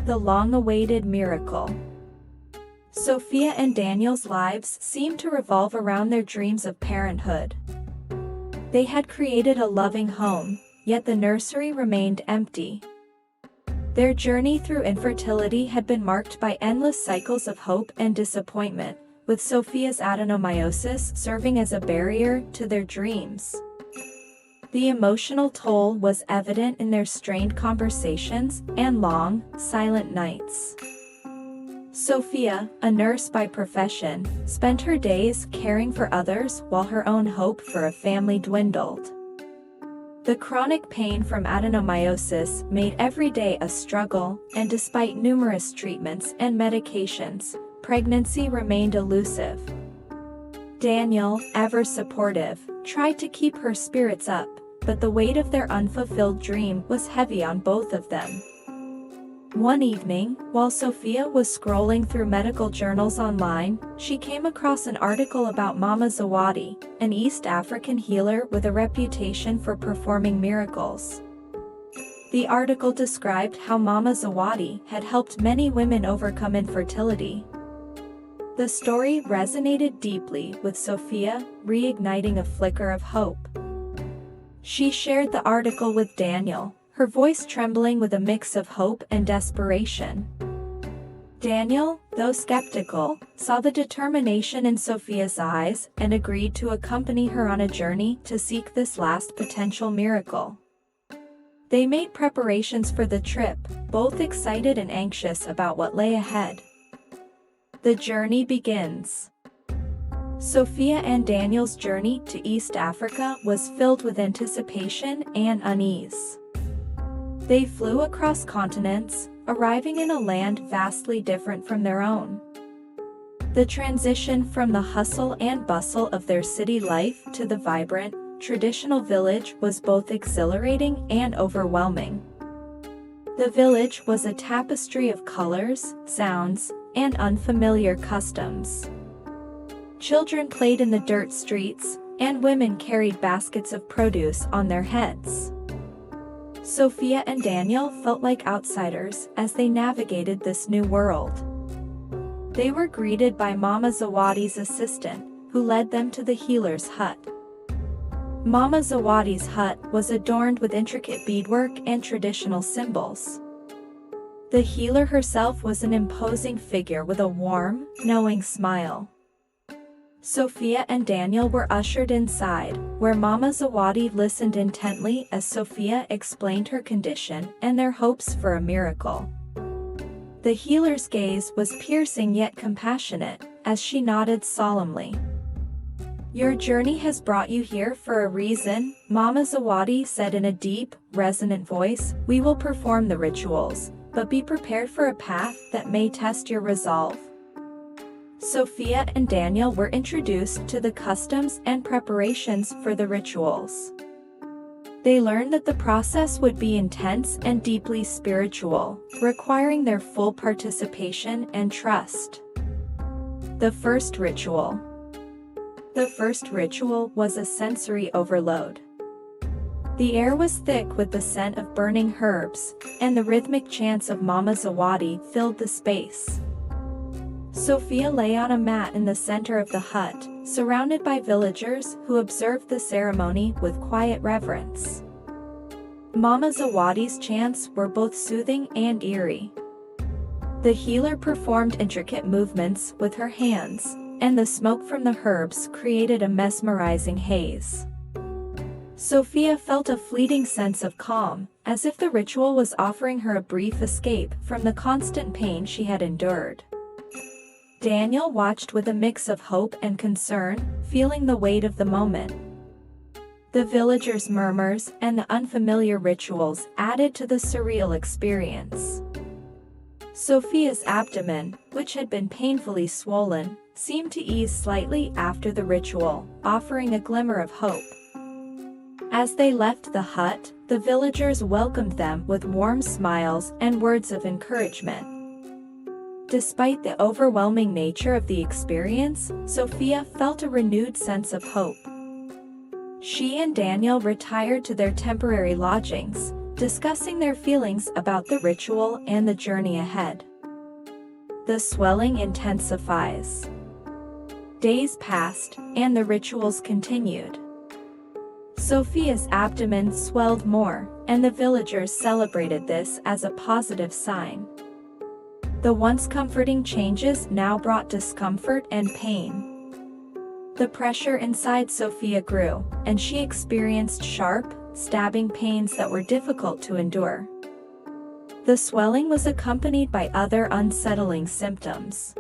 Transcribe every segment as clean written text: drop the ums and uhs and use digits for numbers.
the long-awaited miracle. Sophia and Daniel's lives seemed to revolve around their dreams of parenthood. They had created a loving home, yet the nursery remained empty. Their journey through infertility had been marked by endless cycles of hope and disappointment, with Sophia's adenomyosis serving as a barrier to their dreams. The emotional toll was evident in their strained conversations and long, silent nights. Sophia, a nurse by profession, spent her days caring for others while her own hope for a family dwindled. The chronic pain from adenomyosis made every day a struggle, and despite numerous treatments and medications, pregnancy remained elusive. Daniel, ever supportive, tried to keep her spirits up, but the weight of their unfulfilled dream was heavy on both of them. One evening, while Sophia was scrolling through medical journals online, she came across an article about Mama Zawadi, an East African healer with a reputation for performing miracles. The article described how Mama Zawadi had helped many women overcome infertility. The story resonated deeply with Sophia, reigniting a flicker of hope. She shared the article with Daniel, her voice trembling with a mix of hope and desperation. Daniel, though skeptical, saw the determination in Sophia's eyes and agreed to accompany her on a journey to seek this last potential miracle. They made preparations for the trip, both excited and anxious about what lay ahead. The journey begins. Sophia and Daniel's journey to East Africa was filled with anticipation and unease. They flew across continents, arriving in a land vastly different from their own. The transition from the hustle and bustle of their city life to the vibrant, traditional village was both exhilarating and overwhelming. The village was a tapestry of colors, sounds, and unfamiliar customs. Children played in the dirt streets, and women carried baskets of produce on their heads. Sophia and Daniel felt like outsiders as they navigated this new world. They were greeted by Mama Zawadi's assistant, who led them to the healer's hut. Mama Zawadi's hut was adorned with intricate beadwork and traditional symbols. The healer herself was an imposing figure with a warm, knowing smile. Sophia and Daniel were ushered inside, where Mama Zawadi listened intently as Sophia explained her condition and their hopes for a miracle. The healer's gaze was piercing yet compassionate, as she nodded solemnly. "Your journey has brought you here for a reason," Mama Zawadi said in a deep, resonant voice. "We will perform the rituals, but be prepared for a path that may test your resolve." Sophia and Daniel were introduced to the customs and preparations for the rituals. They learned that the process would be intense and deeply spiritual, requiring their full participation and trust. The first ritual. The first ritual was a sensory overload. The air was thick with the scent of burning herbs, and the rhythmic chants of Mama Zawadi filled the space. Sophia lay on a mat in the center of the hut, surrounded by villagers who observed the ceremony with quiet reverence. Mama Zawadi's chants were both soothing and eerie. The healer performed intricate movements with her hands, and the smoke from the herbs created a mesmerizing haze. Sophia felt a fleeting sense of calm, as if the ritual was offering her a brief escape from the constant pain she had endured. Daniel watched with a mix of hope and concern, feeling the weight of the moment. The villagers' murmurs and the unfamiliar rituals added to the surreal experience. Sophia's abdomen, which had been painfully swollen, seemed to ease slightly after the ritual, offering a glimmer of hope. As they left the hut, the villagers welcomed them with warm smiles and words of encouragement. Despite the overwhelming nature of the experience, Sophia felt a renewed sense of hope. She and Daniel retired to their temporary lodgings, discussing their feelings about the ritual and the journey ahead. The swelling intensifies. Days passed, and the rituals continued. Sophia's abdomen swelled more, and the villagers celebrated this as a positive sign. The once comforting changes now brought discomfort and pain. The pressure inside Sophia grew, and she experienced sharp, stabbing pains that were difficult to endure. The swelling was accompanied by other unsettling symptoms.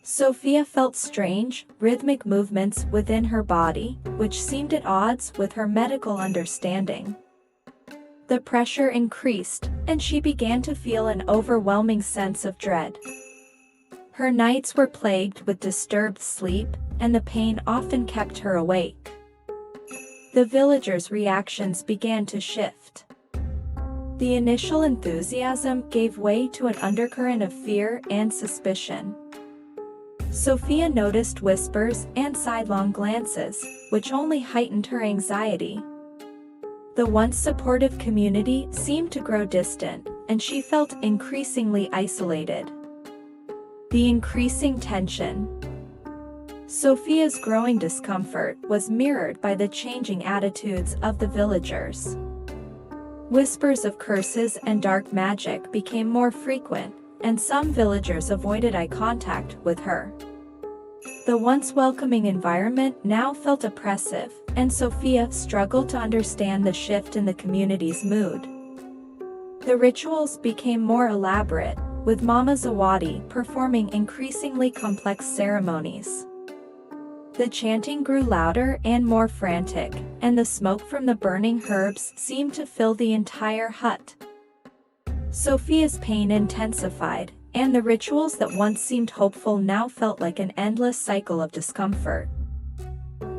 Sophia felt strange, rhythmic movements within her body, which seemed at odds with her medical understanding. The pressure increased, and she began to feel an overwhelming sense of dread. Her nights were plagued with disturbed sleep, and the pain often kept her awake. The villagers' reactions began to shift. The initial enthusiasm gave way to an undercurrent of fear and suspicion. Sophia noticed whispers and sidelong glances, which only heightened her anxiety. The once supportive community seemed to grow distant, and she felt increasingly isolated. The increasing tension. Sophia's growing discomfort was mirrored by the changing attitudes of the villagers. Whispers of curses and dark magic became more frequent, and some villagers avoided eye contact with her. The once welcoming environment now felt oppressive, and Sophia struggled to understand the shift in the community's mood. The rituals became more elaborate, with Mama Zawadi performing increasingly complex ceremonies. The chanting grew louder and more frantic, and the smoke from the burning herbs seemed to fill the entire hut. Sophia's pain intensified, and the rituals that once seemed hopeful now felt like an endless cycle of discomfort.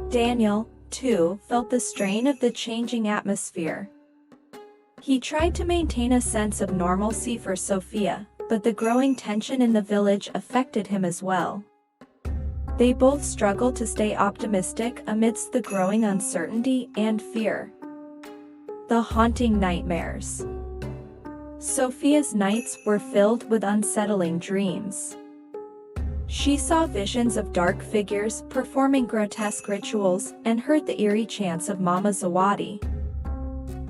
Daniel, too, felt the strain of the changing atmosphere. He tried to maintain a sense of normalcy for Sophia, but the growing tension in the village affected him as well. They both struggled to stay optimistic amidst the growing uncertainty and fear. The haunting nightmares. Sophia's nights were filled with unsettling dreams. She saw visions of dark figures performing grotesque rituals and heard the eerie chants of Mama Zawadi.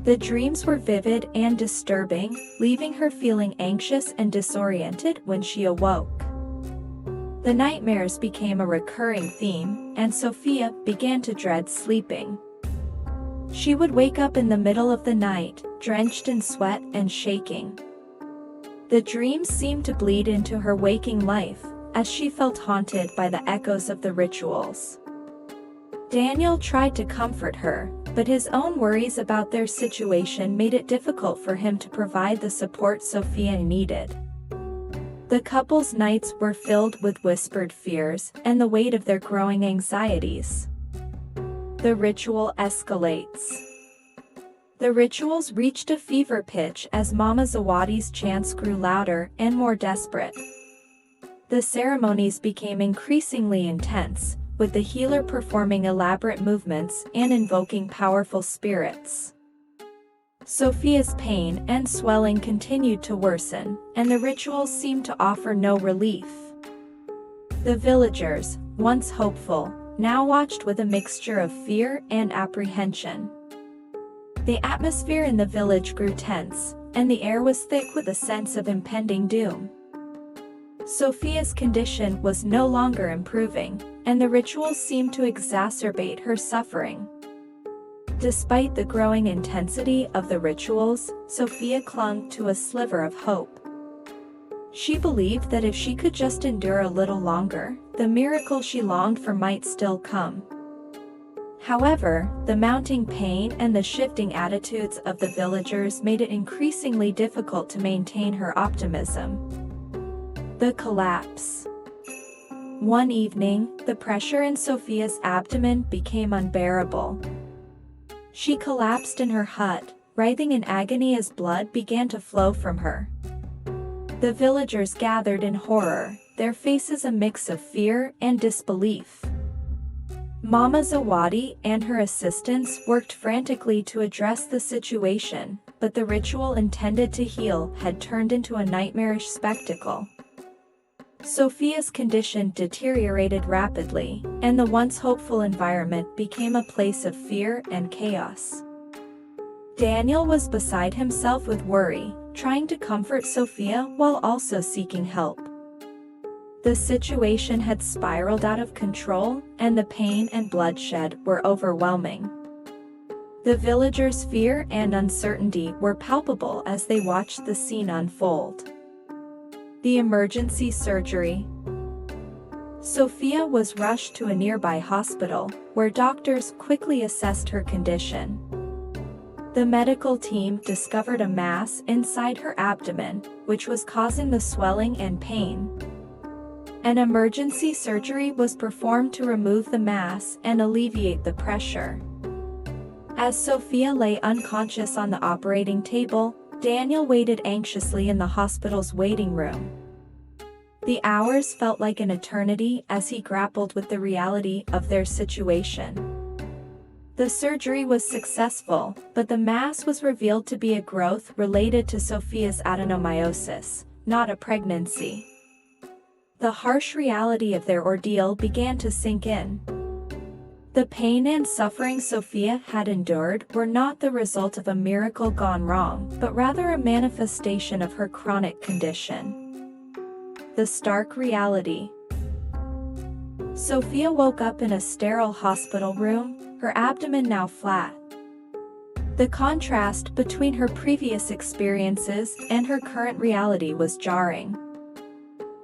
The dreams were vivid and disturbing, leaving her feeling anxious and disoriented when she awoke. The nightmares became a recurring theme, and Sophia began to dread sleeping. She would wake up in the middle of the night, drenched in sweat and shaking. The dreams seemed to bleed into her waking life, as she felt haunted by the echoes of the rituals. Daniel tried to comfort her, but his own worries about their situation made it difficult for him to provide the support Sophia needed. The couple's nights were filled with whispered fears and the weight of their growing anxieties. The ritual escalates. The rituals reached a fever pitch as Mama Zawadi's chants grew louder and more desperate. The ceremonies became increasingly intense, with the healer performing elaborate movements and invoking powerful spirits. Sophia's pain and swelling continued to worsen, and the rituals seemed to offer no relief. The villagers, once hopeful, now watched with a mixture of fear and apprehension. The atmosphere in the village grew tense, and the air was thick with a sense of impending doom. Sophia's condition was no longer improving, and the rituals seemed to exacerbate her suffering. Despite the growing intensity of the rituals, Sophia clung to a sliver of hope. She believed that if she could just endure a little longer, the miracle she longed for might still come. However, the mounting pain and the shifting attitudes of the villagers made it increasingly difficult to maintain her optimism. The collapse. One evening, the pressure in Sophia's abdomen became unbearable. She collapsed in her hut, writhing in agony as blood began to flow from her. The villagers gathered in horror, their faces a mix of fear and disbelief. Mama Zawadi and her assistants worked frantically to address the situation, but the ritual intended to heal had turned into a nightmarish spectacle. Sophia's condition deteriorated rapidly, and the once hopeful environment became a place of fear and chaos. Daniel was beside himself with worry, trying to comfort Sophia while also seeking help. The situation had spiraled out of control, and the pain and bloodshed were overwhelming. The villagers' fear and uncertainty were palpable as they watched the scene unfold. The emergency surgery. Sophia was rushed to a nearby hospital, where doctors quickly assessed her condition. The medical team discovered a mass inside her abdomen, which was causing the swelling and pain. An emergency surgery was performed to remove the mass and alleviate the pressure. As Sophia lay unconscious on the operating table, Daniel waited anxiously in the hospital's waiting room. The hours felt like an eternity as he grappled with the reality of their situation. The surgery was successful, but the mass was revealed to be a growth related to Sophia's adenomyosis, not a pregnancy. The harsh reality of their ordeal began to sink in. The pain and suffering Sophia had endured were not the result of a miracle gone wrong, but rather a manifestation of her chronic condition. The stark reality. Sophia woke up in a sterile hospital room, her abdomen now flat. The contrast between her previous experiences and her current reality was jarring.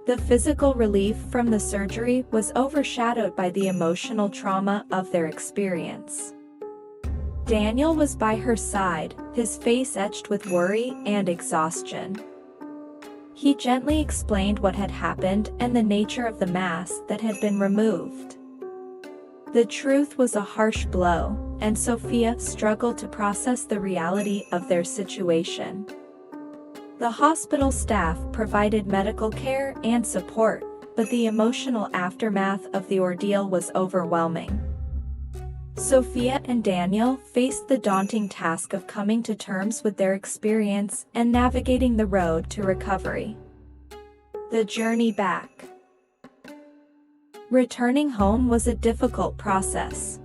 The physical relief from the surgery was overshadowed by the emotional trauma of their experience. Daniel was by her side, his face etched with worry and exhaustion. He gently explained what had happened and the nature of the mass that had been removed. The truth was a harsh blow, and Sophia struggled to process the reality of their situation. The hospital staff provided medical care and support, but the emotional aftermath of the ordeal was overwhelming. Sophia and Daniel faced the daunting task of coming to terms with their experience and navigating the road to recovery. The journey back. Returning home was a difficult process.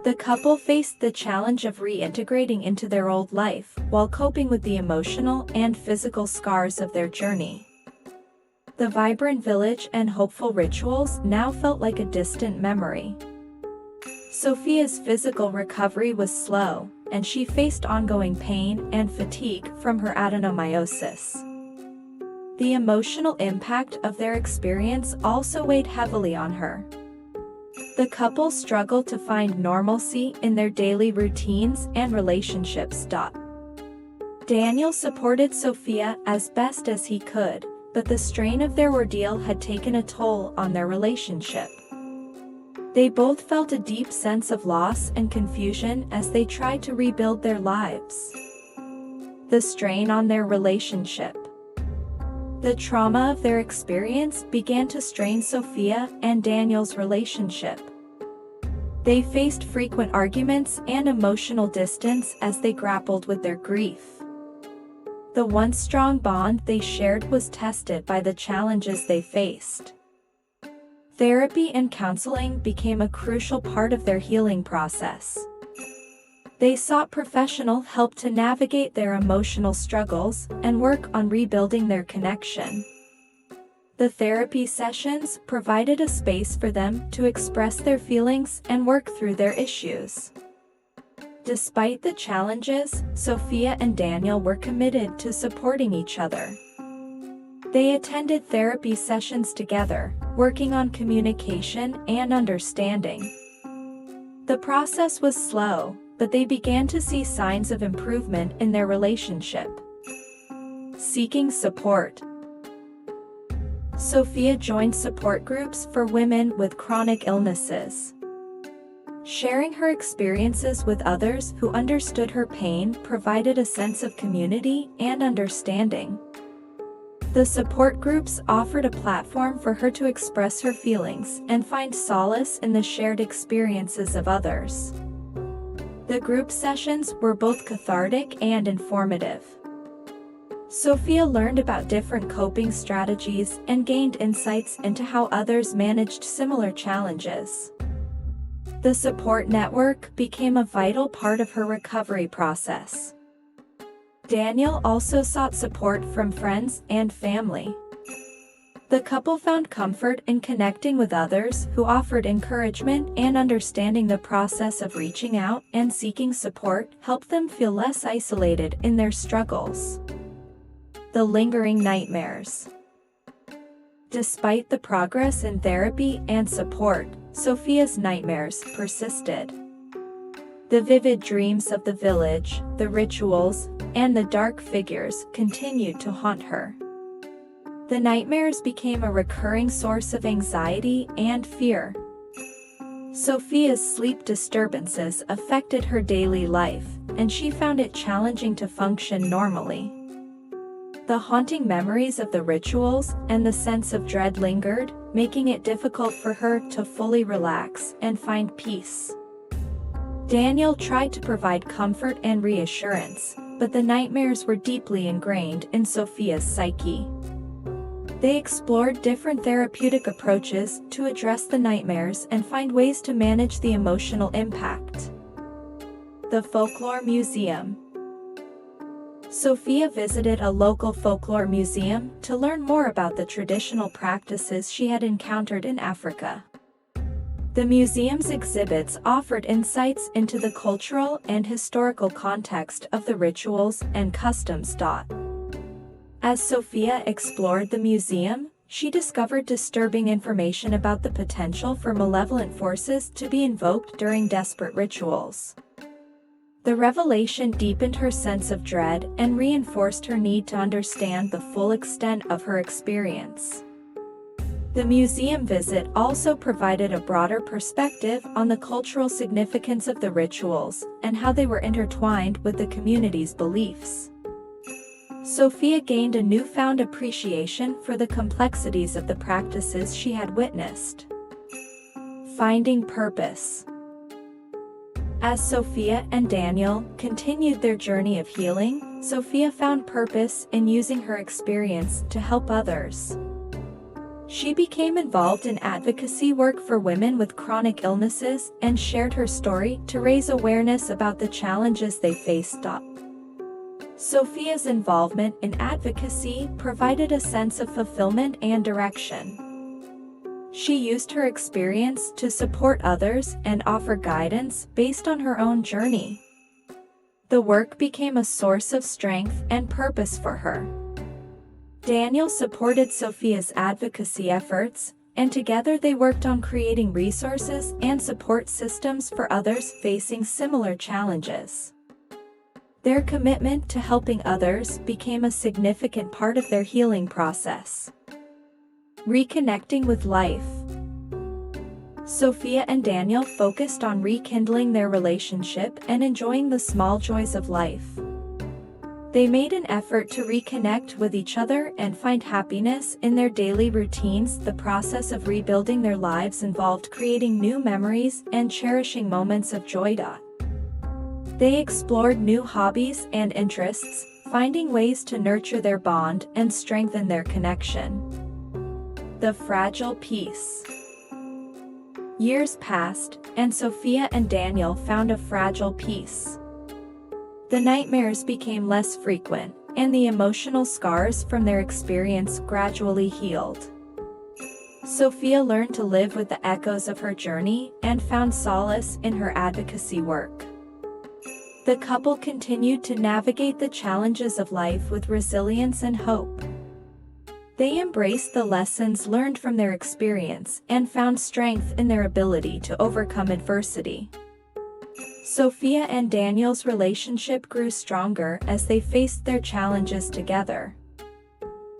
The couple faced the challenge of reintegrating into their old life, while coping with the emotional and physical scars of their journey. The vibrant village and hopeful rituals now felt like a distant memory. Sophia's physical recovery was slow, and she faced ongoing pain and fatigue from her adenomyosis. The emotional impact of their experience also weighed heavily on her. The couple struggled to find normalcy in their daily routines and relationships. Daniel supported Sophia as best as he could, but the strain of their ordeal had taken a toll on their relationship. They both felt a deep sense of loss and confusion as they tried to rebuild their lives. The strain on their relationship. The trauma of their experience began to strain Sophia and Daniel's relationship. They faced frequent arguments and emotional distance as they grappled with their grief. The once strong bond they shared was tested by the challenges they faced. Therapy and counseling became a crucial part of their healing process. They sought professional help to navigate their emotional struggles and work on rebuilding their connection. The therapy sessions provided a space for them to express their feelings and work through their issues. Despite the challenges, Sophia and Daniel were committed to supporting each other. They attended therapy sessions together, working on communication and understanding. The process was slow, but they began to see signs of improvement in their relationship. Seeking support. Sophia joined support groups for women with chronic illnesses. Sharing her experiences with others who understood her pain provided a sense of community and understanding. The support groups offered a platform for her to express her feelings and find solace in the shared experiences of others. The group sessions were both cathartic and informative. Sophia learned about different coping strategies and gained insights into how others managed similar challenges. The support network became a vital part of her recovery process. Daniel also sought support from friends and family. The couple found comfort in connecting with others who offered encouragement, and understanding the process of reaching out and seeking support helped them feel less isolated in their struggles. The lingering nightmares. Despite the progress in therapy and support, Sophia's nightmares persisted. The vivid dreams of the village, the rituals, and the dark figures continued to haunt her. The nightmares became a recurring source of anxiety and fear. Sophia's sleep disturbances affected her daily life, and she found it challenging to function normally. The haunting memories of the rituals and the sense of dread lingered, making it difficult for her to fully relax and find peace. Daniel tried to provide comfort and reassurance, but the nightmares were deeply ingrained in Sophia's psyche. They explored different therapeutic approaches to address the nightmares and find ways to manage the emotional impact. The Folklore Museum. Sophia visited a local folklore museum to learn more about the traditional practices she had encountered in Africa. The museum's exhibits offered insights into the cultural and historical context of the rituals and customs. As Sophia explored the museum, she discovered disturbing information about the potential for malevolent forces to be invoked during desperate rituals. The revelation deepened her sense of dread and reinforced her need to understand the full extent of her experience. The museum visit also provided a broader perspective on the cultural significance of the rituals and how they were intertwined with the community's beliefs. Sophia gained a newfound appreciation for the complexities of the practices she had witnessed. Finding purpose. As Sophia and Daniel continued their journey of healing, Sophia found purpose in using her experience to help others. She became involved in advocacy work for women with chronic illnesses and shared her story to raise awareness about the challenges they faced. Sophia's involvement in advocacy provided a sense of fulfillment and direction. She used her experience to support others and offer guidance based on her own journey. The work became a source of strength and purpose for her. Daniel supported Sophia's advocacy efforts, and together they worked on creating resources and support systems for others facing similar challenges. Their commitment to helping others became a significant part of their healing process. Reconnecting with life. Sophia and Daniel focused on rekindling their relationship and enjoying the small joys of life. They made an effort to reconnect with each other and find happiness in their daily routines. The process of rebuilding their lives involved creating new memories and cherishing moments of joy. They explored new hobbies and interests, finding ways to nurture their bond and strengthen their connection. The fragile peace. Years passed, and Sophia and Daniel found a fragile peace. The nightmares became less frequent, and the emotional scars from their experience gradually healed. Sophia learned to live with the echoes of her journey and found solace in her advocacy work. The couple continued to navigate the challenges of life with resilience and hope. They embraced the lessons learned from their experience and found strength in their ability to overcome adversity. Sophia and Daniel's relationship grew stronger as they faced their challenges together.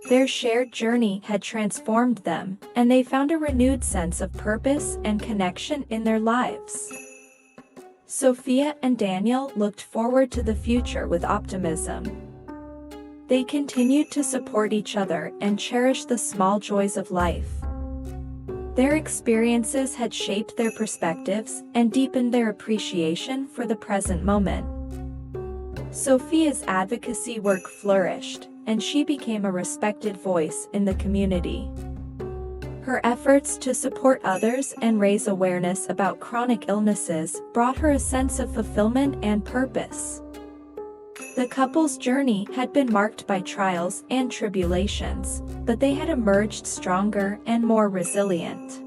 Their shared journey had transformed them, and they found a renewed sense of purpose and connection in their lives. Sophia and Daniel looked forward to the future with optimism. They continued to support each other and cherish the small joys of life. Their experiences had shaped their perspectives and deepened their appreciation for the present moment. Sophia's advocacy work flourished, and she became a respected voice in the community. Her efforts to support others and raise awareness about chronic illnesses brought her a sense of fulfillment and purpose. The couple's journey had been marked by trials and tribulations, but they had emerged stronger and more resilient.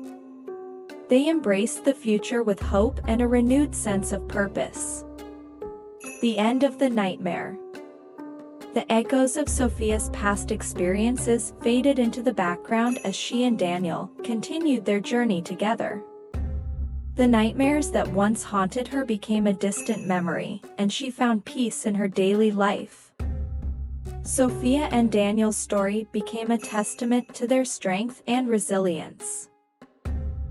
They embraced the future with hope and a renewed sense of purpose. The end of the nightmare. The echoes of Sophia's past experiences faded into the background as she and Daniel continued their journey together. The nightmares that once haunted her became a distant memory, and she found peace in her daily life. Sophia and Daniel's story became a testament to their strength and resilience.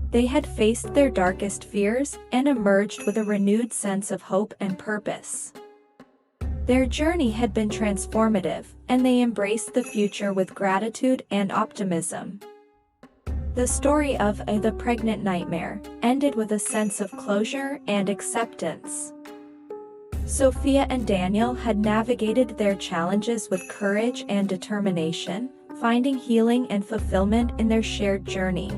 They had faced their darkest fears and emerged with a renewed sense of hope and purpose. Their journey had been transformative, and they embraced the future with gratitude and optimism. The story of The Pregnant Nightmare ended with a sense of closure and acceptance. Sophia and Daniel had navigated their challenges with courage and determination, finding healing and fulfillment in their shared journey.